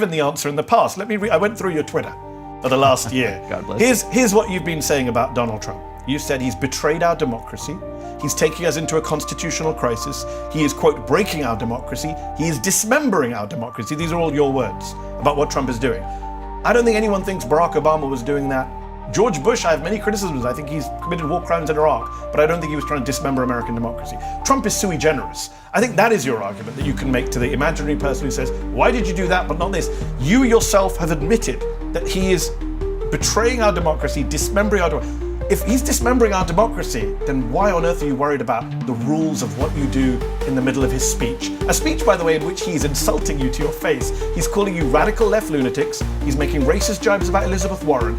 given the answer in the past. I went through your Twitter for the last year. God bless. Here's what you've been saying about Donald Trump. You said he's betrayed our democracy. He's taking us into a constitutional crisis. He is, quote, breaking our democracy. He is dismembering our democracy. These are all your words about what Trump is doing. I don't think anyone thinks Barack Obama was doing that. George Bush, I have many criticisms. I think he's committed war crimes in Iraq, but I don't think he was trying to dismember American democracy. Trump is sui generis. I think that is your argument that you can make to the imaginary person who says, why did you do that but not this? You yourself have admitted that he is betraying our democracy, dismembering our democracy. If he's dismembering our democracy, then why on earth are you worried about the rules of what you do in the middle of his speech? A speech, by the way, in which he's insulting you to your face. He's calling you radical left lunatics. He's making racist jibes about Elizabeth Warren.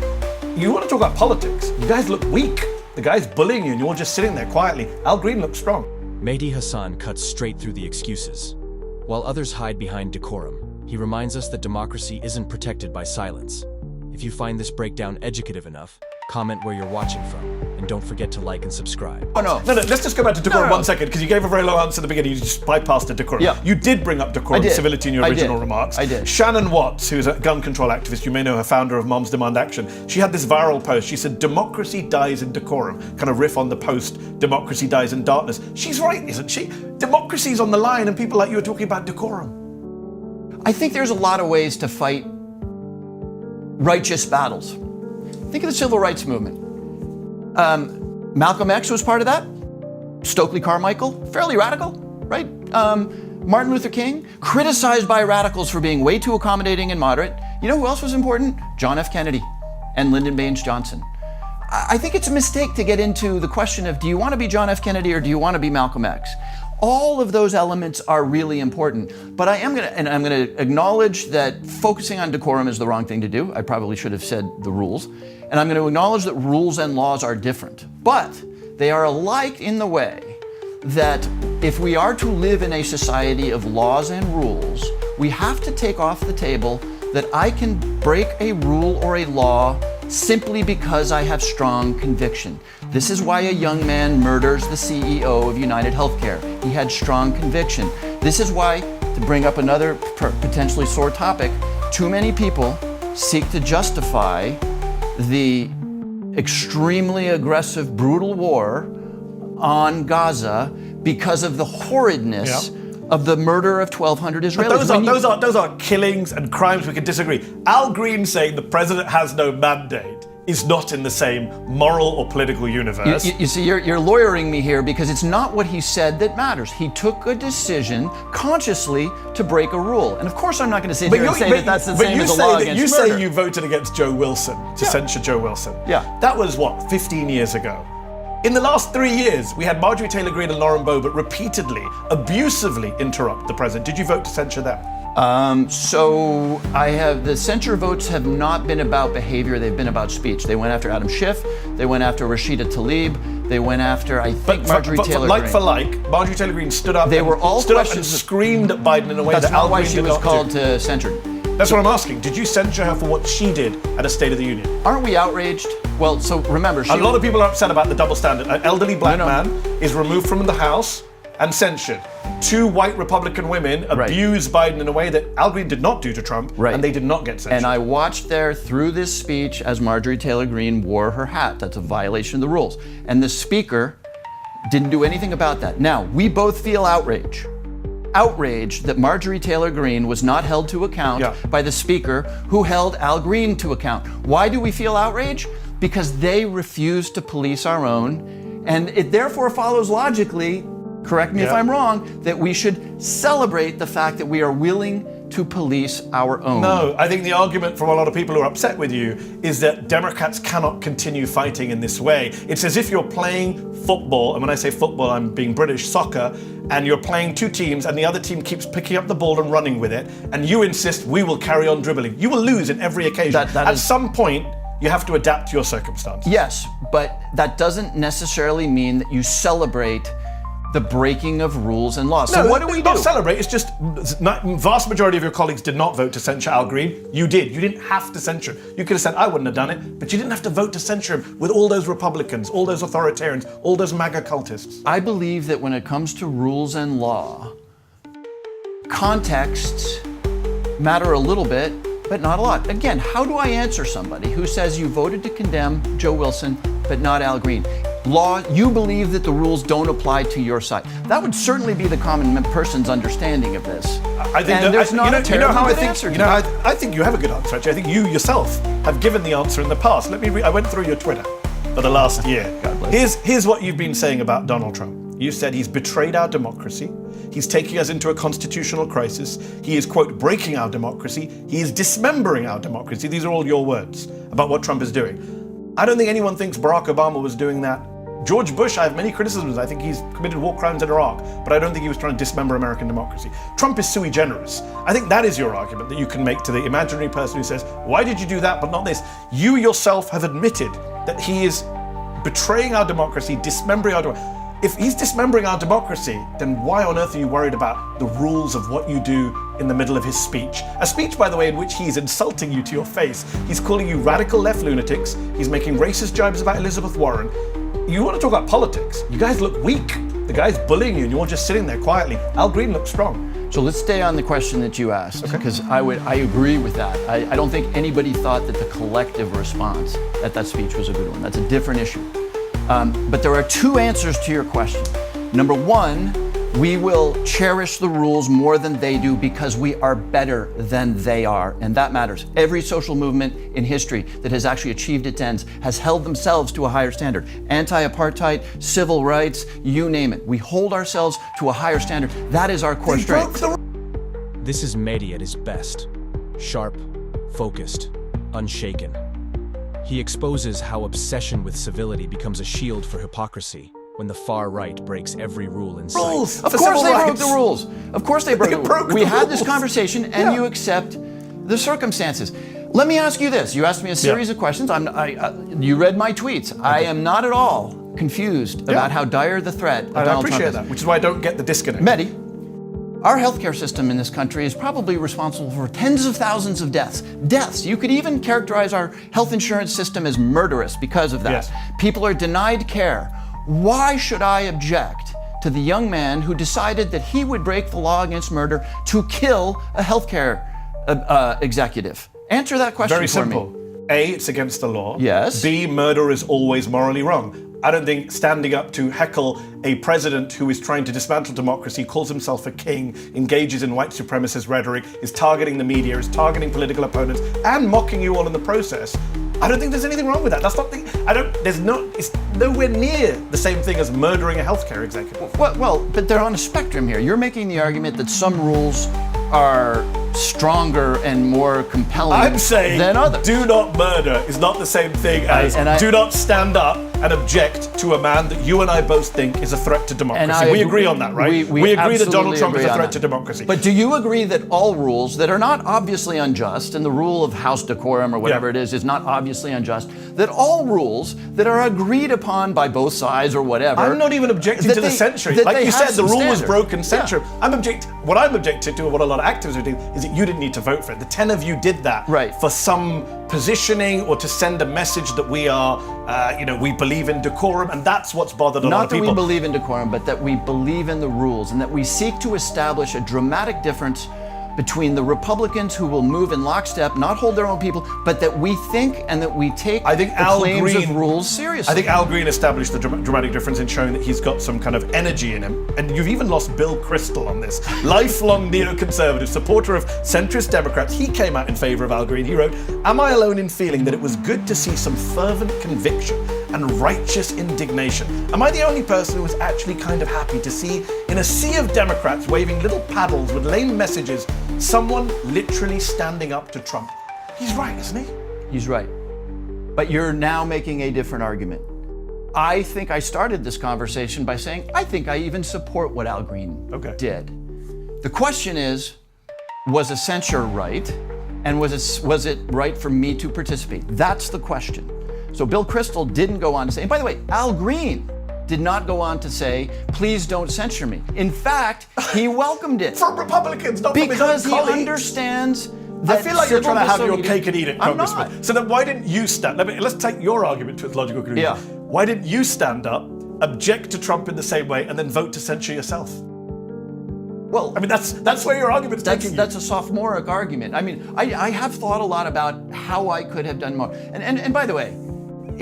You want to talk about politics? You guys look weak. The guy's bullying you and you're just sitting there quietly. Al Green looks strong. Mehdi Hasan cuts straight through the excuses. While others hide behind decorum, he reminds us that democracy isn't protected by silence. If you find this breakdown educative enough, comment where you're watching from, and don't forget to like and subscribe. Oh, no, let's just go back to decorum 1 second, because you gave a very long answer at the beginning. You just bypassed the decorum. Yeah. You did bring up decorum and civility in your original remarks. I did. Shannon Watts, who's a gun control activist, you may know her, founder of Moms Demand Action, she had this viral post. She said, democracy dies in decorum, kind of riff on the post, democracy dies in darkness. She's right, isn't she? Democracy's on the line, and people like you are talking about decorum. I think there's a lot of ways to fight righteous battles. Think of the civil rights movement. Malcolm X was part of that. Stokely Carmichael, fairly radical, right? Martin Luther King, criticized by radicals for being way too accommodating and moderate. You know who else was important? John F. Kennedy and Lyndon Baines Johnson. I think it's a mistake to get into the question of, do you want to be John F. Kennedy or do you want to be Malcolm X? All of those elements are really important, but I'm going to acknowledge that focusing on decorum is the wrong thing to do. I probably should have said the rules. And I'm going to acknowledge that rules and laws are different, but they are alike in the way that if we are to live in a society of laws and rules, we have to take off the table that I can break a rule or a law simply because I have strong conviction. This is why a young man murders the CEO of United Healthcare. He had strong conviction. This is why, to bring up another potentially sore topic, too many people seek to justify the extremely aggressive, brutal war on Gaza because of the horridness of the murder of 1,200 Israelis. But those are killings and crimes we can disagree. Al Green saying the president has no mandate is not in the same moral or political universe. You see, you're lawyering me here because it's not what he said that matters. He took a decision consciously to break a rule. And of course I'm not going to sit here and say that that's the same as a law against murder. You say you voted against Joe Wilson to censure Joe Wilson. Yeah. That was, what, 15 years ago? In the last 3 years, we had Marjorie Taylor Greene and Lauren Boebert repeatedly, abusively interrupt the president. Did you vote to censure them? So the censure votes have not been about behavior, they've been about speech. They went after Adam Schiff, they went after Rashida Tlaib, they went after, I think, Marjorie Taylor Greene. Like for like, Marjorie Taylor Greene stood up and screamed at Biden in a way that Al Green did not do. That's not why she was called to censure. That's what I'm asking. Did you censure her for what she did at a State of the Union? Aren't we outraged? Well, so remember, a lot of people are upset about the double standard. An elderly black man is removed from the House and censured. 2 white Republican women abused Biden in a way that Al Green did not do to Trump, and they did not get censured. And I watched there through this speech as Marjorie Taylor Greene wore her hat. That's a violation of the rules. And the speaker didn't do anything about that. Now, we both feel outrage. Outrage that Marjorie Taylor Greene was not held to account by the speaker who held Al Green to account. Why do we feel outrage? Because they refused to police our own, and it therefore follows logically, correct me if I'm wrong, that we should celebrate the fact that we are willing to police our own. No, I think the argument from a lot of people who are upset with you is that Democrats cannot continue fighting in this way. It's as if you're playing football, and when I say football, I'm being British, soccer, and you're playing 2 teams, and the other team keeps picking up the ball and running with it, and you insist we will carry on dribbling. You will lose in every occasion. At some point, you have to adapt to your circumstances. Yes, but that doesn't necessarily mean that you celebrate the breaking of rules and laws. So what do we do? Not celebrate, it's just vast majority of your colleagues did not vote to censure Al Green. You did. You didn't have to censure him. You could have said, I wouldn't have done it, but you didn't have to vote to censure him with all those Republicans, all those authoritarians, all those MAGA cultists. I believe that when it comes to rules and law, contexts matter a little bit, but not a lot. Again, how do I answer somebody who says you voted to condemn Joe Wilson, but not Al Green? Law, you believe that the rules don't apply to your side. That would certainly be the common person's understanding of this. I think and there's not a terrible good answer. I think you have a good answer, actually. I think you yourself have given the answer in the past. Let me I went through your Twitter for the last year. God bless. Here's what you've been saying about Donald Trump. You said he's betrayed our democracy. He's taking us into a constitutional crisis. He is, quote, breaking our democracy. He is dismembering our democracy. These are all your words about what Trump is doing. I don't think anyone thinks Barack Obama was doing that. George Bush, I have many criticisms. I think he's committed war crimes in Iraq, but I don't think he was trying to dismember American democracy. Trump is sui generis. I think that is your argument that you can make to the imaginary person who says, why did you do that but not this? You yourself have admitted that he is betraying our democracy, dismembering our democracy. If he's dismembering our democracy, then why on earth are you worried about the rules of what you do in the middle of his speech? A speech, by the way, in which he's insulting you to your face. He's calling you radical left lunatics. He's making racist jibes about Elizabeth Warren. You want to talk about politics? You guys look weak. The guy's bullying you and you're just sitting there quietly. Al Green looks strong. So let's stay on the question that you asked, because I agree with that. I don't think anybody thought that the collective response at that speech was a good one. That's a different issue. But there are two answers to your question. Number one, we will cherish the rules more than they do because we are better than they are, and that matters. Every social movement in history that has actually achieved its ends has held themselves to a higher standard. Anti-apartheid, civil rights, you name it. We hold ourselves to a higher standard. That is our core strength. This is Mehdi at his best. Sharp, focused, unshaken. He exposes how obsession with civility becomes a shield for hypocrisy when the far right breaks every rule in sight. Rules. Of course they broke the rules. Of course they broke the rules. We had this conversation and you accept the circumstances. Let me ask you this. You asked me a series of questions. You read my tweets. Okay. I am not at all confused about how dire the threat of Donald Trump is. I appreciate that, which is why I don't get the disconnect. Mehdi, our healthcare system in this country is probably responsible for tens of thousands of deaths. Deaths. You could even characterize our health insurance system as murderous because of that. Yes. People are denied care. Why should I object to the young man who decided that he would break the law against murder to kill a healthcare executive? Answer that question Very for simple. me. A, it's against the law. Yes. B, murder is always morally wrong. I don't think standing up to heckle a president who is trying to dismantle democracy, calls himself a king, engages in white supremacist rhetoric, is targeting the media, is targeting political opponents, and mocking you all in the process. I don't think there's anything wrong with that. That's not it's nowhere near the same thing as murdering a healthcare executive. Well, but they're on a spectrum here. You're making the argument that some rules are stronger and more compelling I'm saying than others. Do not murder is not the same thing as do not stand up and object to a man that you and I both think is a threat to democracy. We agree on that, right? We agree that Donald Trump is a threat to democracy. But do you agree that all rules that are not obviously unjust, and the rule of house decorum or whatever it is not obviously unjust, that all rules that are agreed upon by both sides or whatever... I'm not even objecting to the censure. Like you said, the rule was broken, censure. What I'm objecting to, and what a lot of activists are doing, is that you didn't need to vote for it. The 10 of you did that for some positioning or to send a message that we are, we believe in decorum, and that's what's bothered a lot of people. Not that we believe in decorum, but that we believe in the rules and that we seek to establish a dramatic difference between the Republicans who will move in lockstep, not hold their own people, but that we think and that we take the claims of rules seriously. I think Al Green established the dramatic difference in showing that he's got some kind of energy in him. And you've even lost Bill Kristol on this. Lifelong neoconservative, supporter of centrist Democrats. He came out in favor of Al Green. He wrote, "Am I alone in feeling that it was good to see some fervent conviction and righteous indignation? Am I the only person who was actually kind of happy to see, in a sea of Democrats waving little paddles with lame messages, someone literally standing up to Trump?" He's right, isn't he? He's right. But you're now making a different argument. I think I started this conversation by saying, I think I even support what Al Green did. The question is, was a censure right? And was it right for me to participate? That's the question. So Bill Kristol didn't go on to say, and by the way, Al Green did not go on to say, please don't censure me. In fact, he welcomed it. From Republicans, not from his own colleagues. Because he understands that I feel like you're trying to have your cake and eat it, Congressman. I'm not. So then why didn't you stand? Let's take your argument to its logical conclusion. Yeah. Why didn't you stand up, object to Trump in the same way, and then vote to censure yourself? Well, I mean, that's where your argument's taking you. That's a sophomoric argument. I mean, I have thought a lot about how I could have done more. And by the way,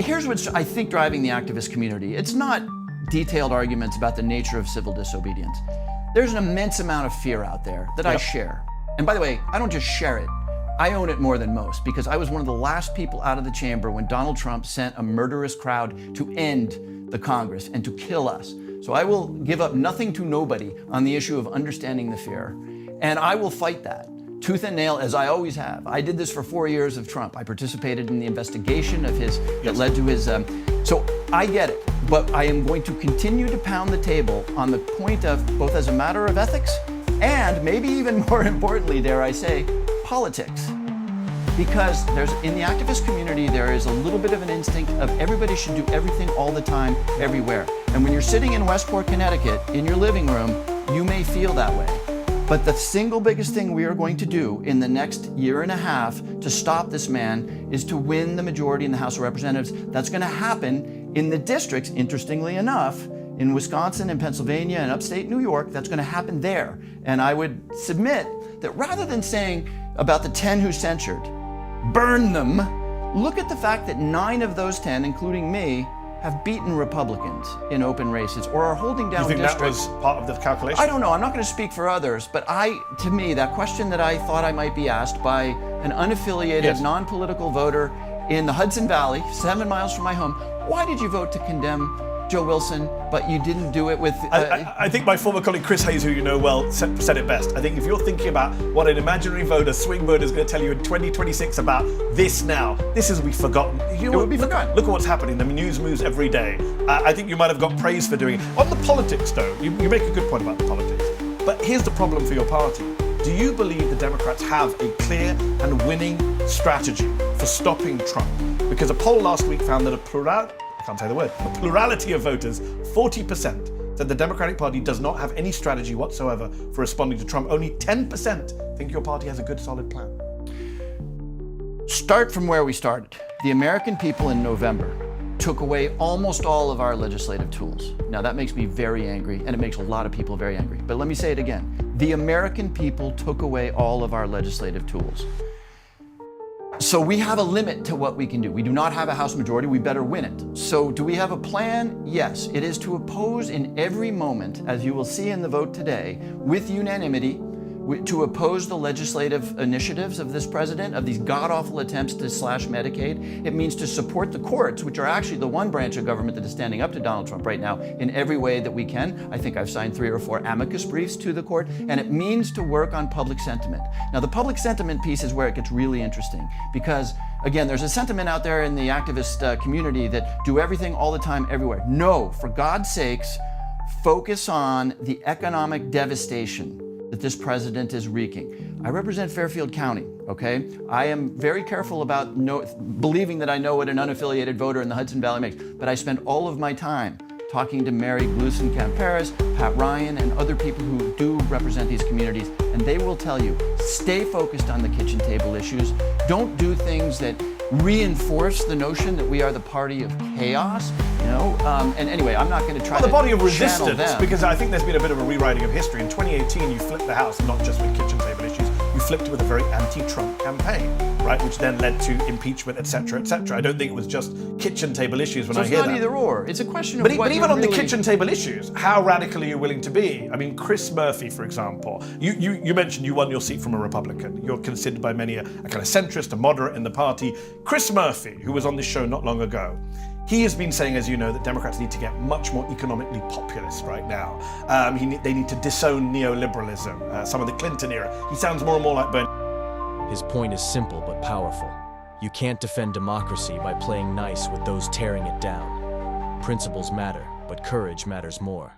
here's what's, I think, driving the activist community. It's not detailed arguments about the nature of civil disobedience. There's an immense amount of fear out there that I share. And by the way, I don't just share it. I own it more than most, because I was one of the last people out of the chamber when Donald Trump sent a murderous crowd to end the Congress and to kill us. So I will give up nothing to nobody on the issue of understanding the fear. And I will fight that, tooth and nail, as I always have. I did this for 4 years of Trump. I participated in the investigation of his, that led to his, so I get it. But I am going to continue to pound the table on the point of, both as a matter of ethics and maybe even more importantly, dare I say, politics. Because there's, in the activist community, there is a little bit of an instinct of everybody should do everything all the time, everywhere. And when you're sitting in Westport, Connecticut, in your living room, you may feel that way. But the single biggest thing we are going to do in the next year and a half to stop this man is to win the majority in the House of Representatives. That's going to happen in the districts, interestingly enough, in Wisconsin and Pennsylvania and upstate New York. That's going to happen there. And I would submit that rather than saying about the 10 who censured, burn them, look at the fact that 9 of those 10, including me, have beaten Republicans in open races or are holding down districts. You think districts. that was part of the calculation? I don't know. I'm not going to speak for others, but to me, that question that I thought I might be asked by an unaffiliated, non-political voter in the Hudson Valley, 7 miles from my home, why did you vote to condemn Joe Wilson, but you didn't do it with... I think my former colleague Chris Hayes, who you know well, said it best. I think if you're thinking about what an imaginary voter, swing voter, is going to tell you in 2026 about this now, this is we forgotten. It would be forgotten. Look at what's happening. The news moves every day. I think you might have got praise for doing it. On the politics, though, you make a good point about the politics. But here's the problem for your party. Do you believe the Democrats have a clear and winning strategy for stopping Trump? Because a poll last week found that a plurality of voters, 40%, said the Democratic Party does not have any strategy whatsoever for responding to Trump. Only 10% think your party has a good, solid plan. Start from where we started. The American people in November took away almost all of our legislative tools. Now that makes me very angry, and it makes a lot of people very angry. But let me say it again. The American people took away all of our legislative tools. So we have a limit to what we can do. We do not have a House majority, we better win it. So do we have a plan? Yes. It is to oppose in every moment, as you will see in the vote today, with unanimity, to oppose the legislative initiatives of this president, of these god-awful attempts to slash Medicaid. It means to support the courts, which are actually the one branch of government that is standing up to Donald Trump right now in every way that we can. I think I've signed 3 or 4 amicus briefs to the court, and it means to work on public sentiment. Now, the public sentiment piece is where it gets really interesting, because again, there's a sentiment out there in the activist community that do everything all the time, everywhere. No, for God's sakes, focus on the economic devastation that this president is wreaking. I represent Fairfield County, okay? I am very careful about believing that I know what an unaffiliated voter in the Hudson Valley makes, but I spend all of my time talking to Mary Glueson-Camperas, Pat Ryan, and other people who do represent these communities, and they will tell you, stay focused on the kitchen table issues. Don't do things that reinforce the notion that we are the party of chaos, you know? And anyway, I'm not going to try to the party of channel resistance, them. because I think there's been a bit of a rewriting of history. In 2018, you flipped the House, not just with kitchen table issues, you flipped it with a very anti-Trump campaign, right, which then led to impeachment, etc., etc. I don't think it was just kitchen table issues when I hear that. So it's not either or. It's a question of But even on the kitchen table issues, how radical are you willing to be? I mean, Chris Murphy, for example, you mentioned you won your seat from a Republican. You're considered by many a kind of centrist, a moderate in the party. Chris Murphy, who was on this show not long ago, he has been saying, as you know, that Democrats need to get much more economically populist right now. They need to disown neoliberalism, some of the Clinton era. He sounds more and more like Bernie. His point is simple but powerful. You can't defend democracy by playing nice with those tearing it down. Principles matter, but courage matters more.